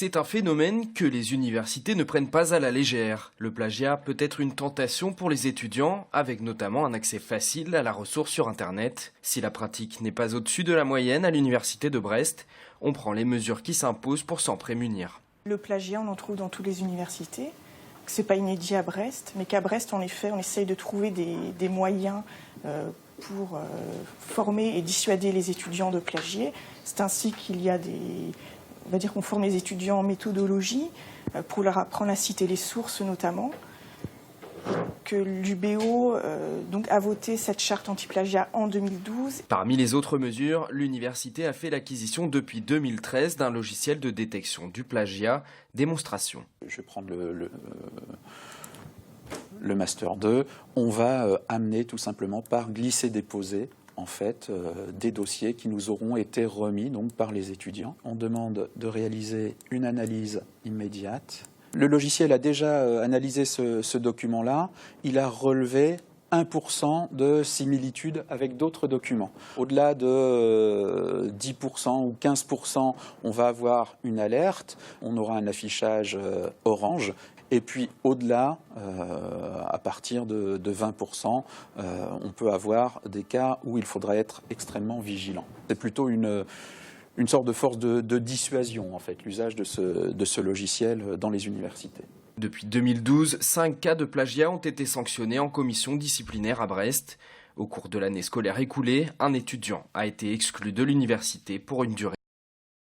C'est un phénomène que les universités ne prennent pas à la légère. Le plagiat peut être une tentation pour les étudiants, avec notamment un accès facile à la ressource sur Internet. Si la pratique n'est pas au-dessus de la moyenne à l'université de Brest, on prend les mesures qui s'imposent pour s'en prémunir. Le plagiat, on en trouve dans toutes les universités. Ce n'est pas inédit à Brest, mais qu'à Brest, en effet, on essaye de trouver des moyens pour former et dissuader les étudiants de plagier. C'est ainsi qu'il y a on va dire qu'on forme les étudiants en méthodologie pour leur apprendre à citer les sources notamment. Que l'UBO a voté cette charte anti-plagiat en 2012. Parmi les autres mesures, l'université a fait l'acquisition depuis 2013 d'un logiciel de détection du plagiat, Démonstration. Je vais prendre le Master 2. On va amener tout simplement par glisser-déposer en fait, des dossiers qui nous auront été remis donc, par les étudiants. On demande de réaliser une analyse immédiate. Le logiciel a déjà analysé ce document-là. Il a relevé 1% de similitude avec d'autres documents. Au-delà de 10% ou 15%, on va avoir une alerte. On aura un affichage orange. Et puis au-delà, à partir de 20%, on peut avoir des cas où il faudrait être extrêmement vigilant. C'est plutôt une sorte de force de dissuasion, en fait, l'usage de ce logiciel dans les universités. Depuis 2012, 5 cas de plagiat ont été sanctionnés en commission disciplinaire à Brest. Au cours de l'année scolaire écoulée, un étudiant a été exclu de l'université pour une durée